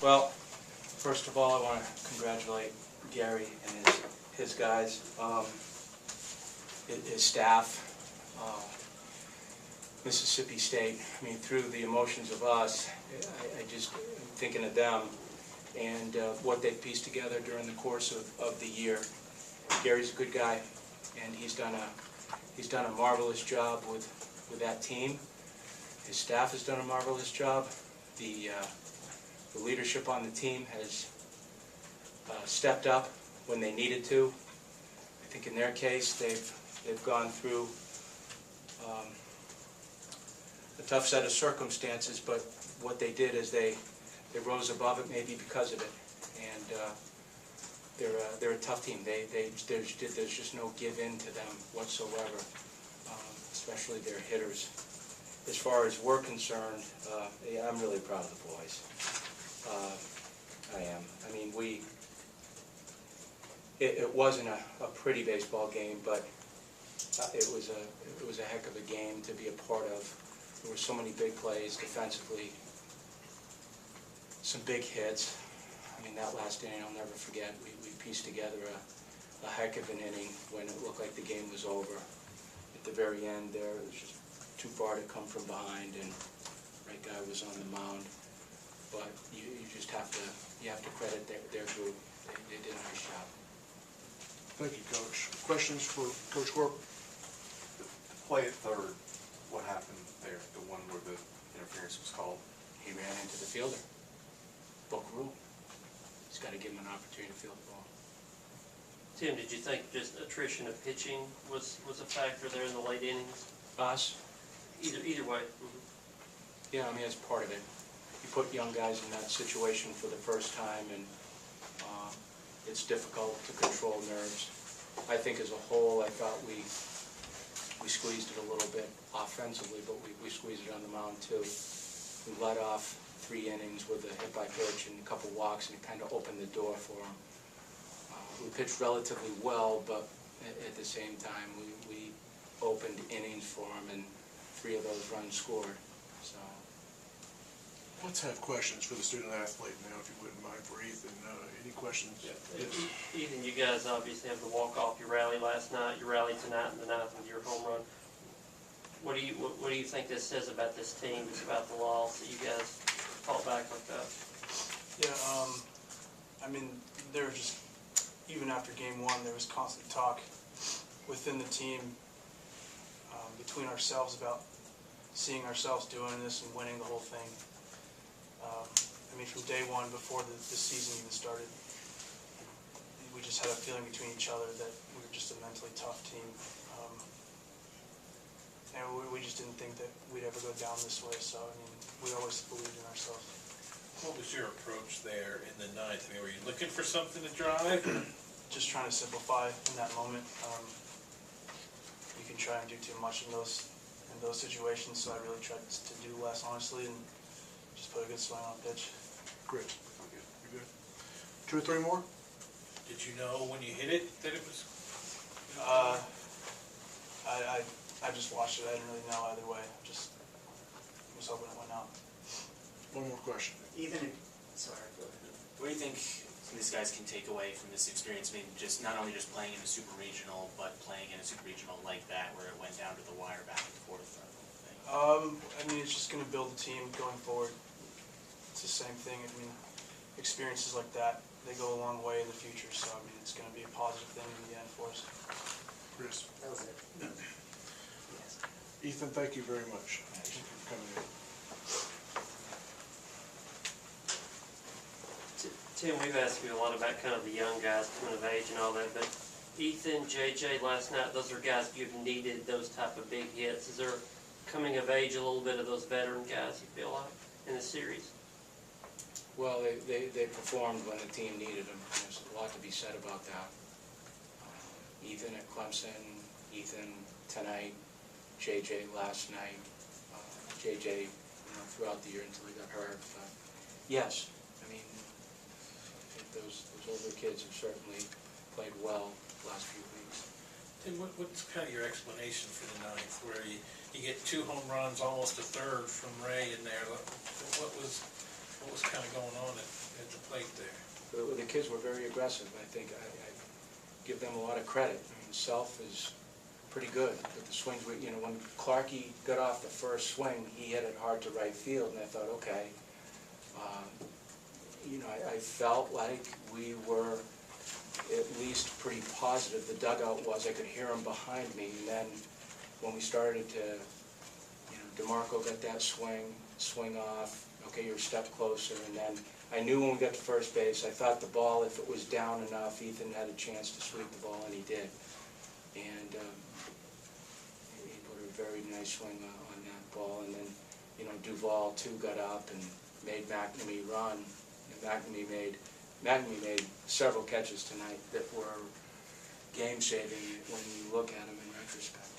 Well, first of all, I want to congratulate Gary and his guys, his staff, Mississippi State. I mean, through the emotions of us, I just thinking of them and what they pieced together during the course of the year. Gary's a good guy, and he's done a marvelous job with that team. His staff has done a marvelous job. The leadership on the team has stepped up when they needed to. I think in their case, they've gone through a tough set of circumstances, but what they did is they rose above it, maybe because of it. And they're a tough team. There's just no give in to them whatsoever, especially their hitters. As far as we're concerned, yeah, I'm really proud of the boys. I am. I mean, it wasn't a pretty baseball game, but it was a heck of a game to be a part of. There were so many big plays defensively, some big hits. I mean, that last inning I'll never forget. We pieced together a heck of an inning when it looked like the game was over. At the very end there, it was just too far to come from behind, and the right guy was on the mound. But you just have to credit their group. They did a nice job. Thank you, Coach. Questions for Coach Corbin? The play at third, what happened there? The one where the interference was called? He ran into the fielder. Book rule. He's got to give him an opportunity to field the ball. Tim, did you think just attrition of pitching was a factor there in the late innings? Us? Either way. Yeah, I mean, that's part of it. You put young guys in that situation for the first time, and it's difficult to control nerves. I think as a whole, I thought we squeezed it a little bit offensively, but we squeezed it on the mound too. We let off 3 innings with a hit by pitch and a couple walks, and it kind of opened the door for them. We pitched relatively well, but at the same time, we opened innings for them, and 3 of those runs scored. So. Let's have questions for the student athlete now, if you wouldn't mind, for Ethan. Any questions? Yeah. Ethan, you guys obviously have the walk-off. You rallied last night. You rallied tonight in the 9th with your home run. What do you think this says about this team? It's about the loss that you guys fought back like that. Yeah, I mean, there was just, even after game 1, there was constant talk within the team, between ourselves about seeing ourselves doing this and winning the whole thing. I mean, from day 1, before the season even started, we just had a feeling between each other that we were just a mentally tough team. And we just didn't think that we'd ever go down this way, so, I mean, we always believed in ourselves. What was your approach there in the 9th? I mean, were you looking for something to drive? Just trying to simplify in that moment. You can try and do too much in those situations, so I really tried to do less, honestly, and just put a good swing on pitch. Great. You good? 2 or 3 more? Did you know when you hit it that it was? I just watched it. I didn't really know either way. Just was hoping it went out. One more question. Ethan, sorry, go ahead. What do you think these guys can take away from this experience? I mean, just not only just playing in a super regional, but playing in a super regional like that, where it went down to the wire back and forth. I mean, it's just going to build a team going forward. It's the same thing. I mean, experiences like that, they go a long way in the future. So, I mean, it's going to be a positive thing in the end for us. Chris. That was it. Yes. Ethan, thank you very much. Thank you for coming in. Tim, we've asked you a lot about kind of the young guys coming of age and all that, but Ethan, JJ last night, those are guys you've needed those type of big hits. Is there coming of age a little bit of those veteran guys, you feel like, in the series? Well, they performed when the team needed them. There's a lot to be said about that. Ethan at Clemson, Ethan tonight, JJ last night, JJ throughout the year until he got hurt. But yes, I mean, I think those older kids have certainly played well the last few weeks. Tim, what's kind of your explanation for the 9th, where you get 2 home runs, almost a third from Ray in there? What was kind of going on at kids were very aggressive. I think I give them a lot of credit. I mean, Self is pretty good with the swings. You know, when Clarkey got off the first swing, he hit it hard to right field, and I thought, okay. You know, I felt like we were at least pretty positive. The dugout was. I could hear him behind me, and then when we started to, you know, DeMarco got that swing off. Okay, you're a step closer, and then I knew when we got to first base, I thought the ball, if it was down enough, Ethan had a chance to sweep the ball, and he did. And he put a very nice swing on that ball, and then, you know, Duvall too got up and made McNamee run. And McNamee made several catches tonight that were game-saving when you look at them in retrospect.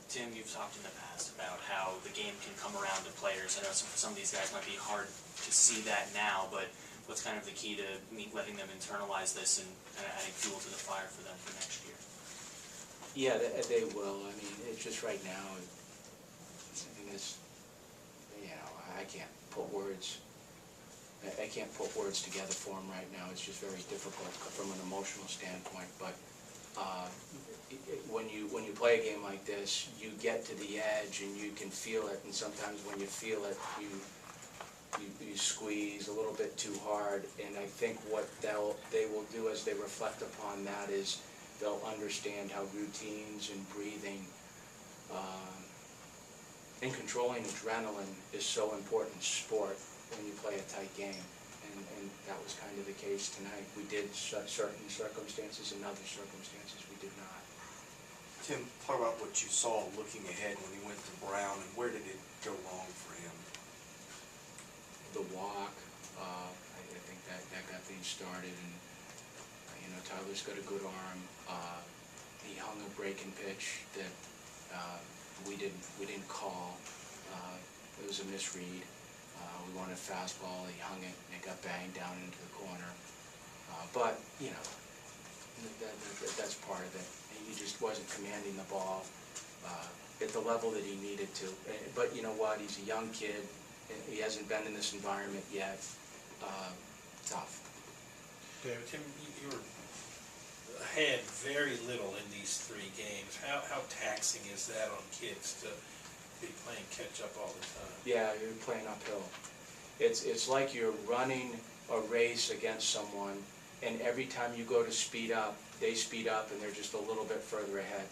Tim, you've talked in the past about how the game can come around to players. I know for some of these guys it might be hard to see that now, but what's kind of the key to letting them internalize this and kind of adding fuel to the fire for them for next year? Yeah, they will. I mean, it's just right now, I mean, it's, you know, I can't put words together for them right now. It's just very difficult from an emotional standpoint. But when you play a game like this, you get to the edge and you can feel it. And sometimes when you feel it, you squeeze a little bit too hard. And I think what they will do as they reflect upon that is they'll understand how routines and breathing and controlling adrenaline is so important in sport when you play a tight game. And that was kind of the case tonight. We did certain circumstances, and other circumstances we did not. Tim, talk about what you saw looking ahead when he went to Brown, and where did it go wrong for him? The walk, I think that got things started, and you know, Tyler's got a good arm. He hung a breaking pitch that we didn't call. It was a misread. We wanted a fastball. He hung it, and it got banged down into the corner. But you know, that's part of it. He just wasn't commanding the ball at the level that he needed to. But you know what? He's a young kid. He hasn't been in this environment yet. Tough. David? Tim, you were ahead very little in these 3 games. How taxing is that on kids to be playing catch up all the time? Yeah, you're playing uphill. It's like you're running a race against someone, and every time you go to speed up, they speed up, and they're just a little bit further ahead.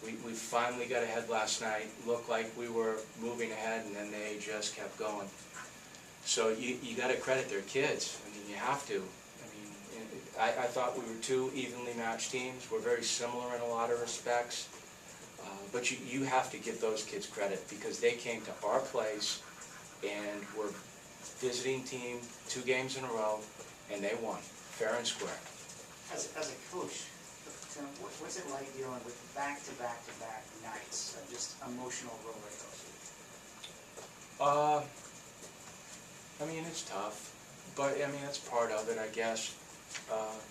We finally got ahead last night. Looked like we were moving ahead, and then they just kept going. So you got to credit their kids. I mean, you have to. I mean, I thought we were 2 evenly matched teams. We're very similar in a lot of respects. But you have to give those kids credit because they came to our place and were visiting team 2 games in a row, and they won, fair and square. As a coach, Tim, what's it like dealing with back-to-back-to-back nights of just emotional roller coasters? I mean, it's tough, but I mean, that's part of it, I guess.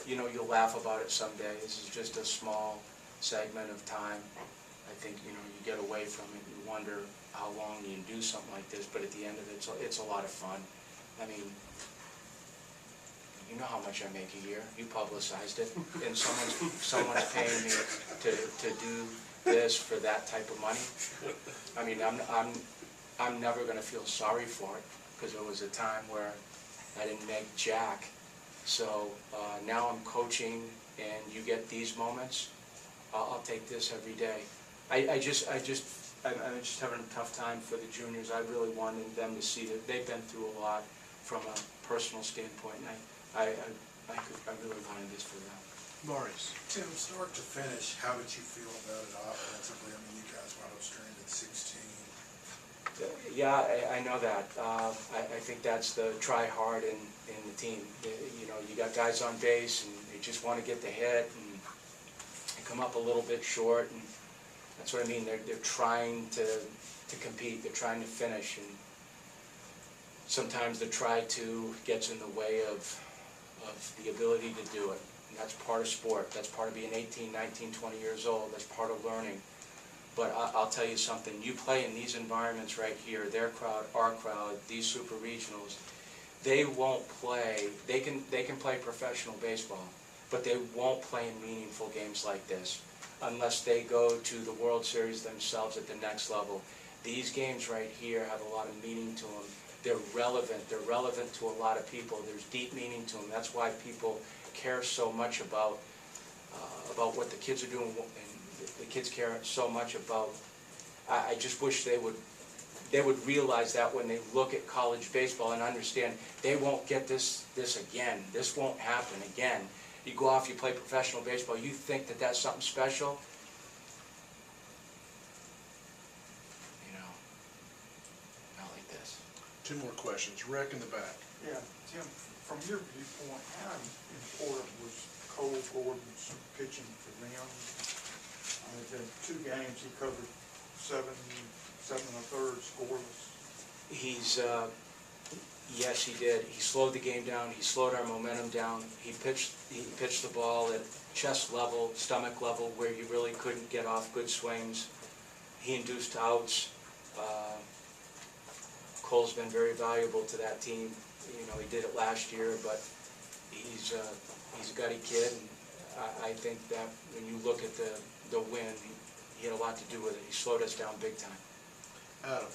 You know, you'll laugh about it someday. This is just a small segment of time. I think, you know, you get away from it, you wonder how long you can do something like this, but at the end of it, it's a lot of fun. I mean, you know how much I make a year. You publicized it, and someone's paying me to do this for that type of money. I mean, I'm never going to feel sorry for it because there was a time where I didn't make jack. So now I'm coaching, and you get these moments. I'll take this every day. I'm just having a tough time for the juniors. I really wanted them to see that they've been through a lot from a personal standpoint, and I really wanted this for them. Maurice? Tim, start to finish, how did you feel about it offensively? I mean, you guys wound up stranded 16. Yeah, I know that. I think that's the try hard in the team. You know, you got guys on base, and they just want to get the hit, and they come up a little bit short, and that's what I mean. They're trying to compete. They're trying to finish, and sometimes the try to gets in the way of the ability to do it. And that's part of sport. That's part of being 18, 19, 20 years old. That's part of learning. But I'll tell you something. You play in these environments right here, their crowd, our crowd, these super regionals. they won't play, they can play professional baseball, but they won't play in meaningful games like this unless they go to the World Series themselves at the next level. These games right here have a lot of meaning to them. They're relevant to a lot of people. There's deep meaning to them. That's why people care so much about what the kids are doing, and the kids care so much about. I just wish they would realize that when they look at college baseball and understand they won't get this again. This won't happen again. You go off, you play professional baseball, you think that that's something special. You know, not like this. Two more questions. Rick in the back. Yeah, Tim, from your viewpoint, how important was Cole Corbin's pitching for them? I mean, in 2 games, he covered 7 1/3 scoreless. Yes, he did. He slowed the game down. He slowed our momentum down. He pitched the ball at chest level, stomach level, where you really couldn't get off good swings. He induced outs. Cole's been very valuable to that team. You know, he did it last year, but he's a gutty kid, and I think that when you look at the win, he had a lot to do with it. He slowed us down big time. Adam,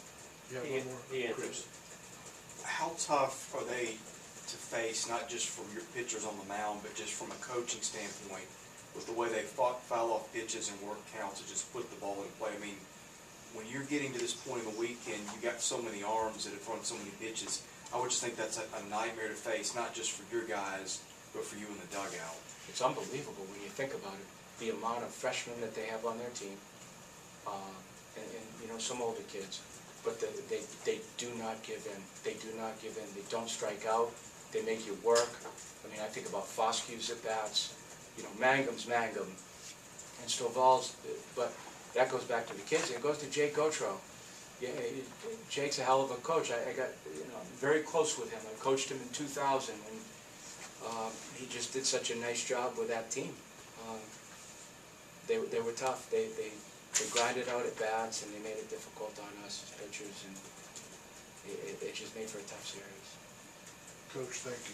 you have one more? Chris. How tough are they to face, not just from your pitchers on the mound, but just from a coaching standpoint, with the way they foul off pitches and work counts to just put the ball in play? I mean, when you're getting to this point in the weekend, you got so many arms that have thrown so many pitches. I would just think that's a nightmare to face, not just for your guys, but for you in the dugout. It's unbelievable when you think about it, the amount of freshmen that they have on their team, and you know, some older kids. But they do not give in. They do not give in. They don't strike out. They make you work. I mean, I think about Foskew's at bats. You know, Mangum's Mangum, and Stovall's. But that goes back to the kids. It goes to Jake Gautreaux. Yeah, Jake's a hell of a coach. I got very close with him. I coached him in 2000, and he just did such a nice job with that team. They were tough. They grinded out at bats, and they made it difficult on us as pitchers, and it just made for a tough series. Coach, thank you.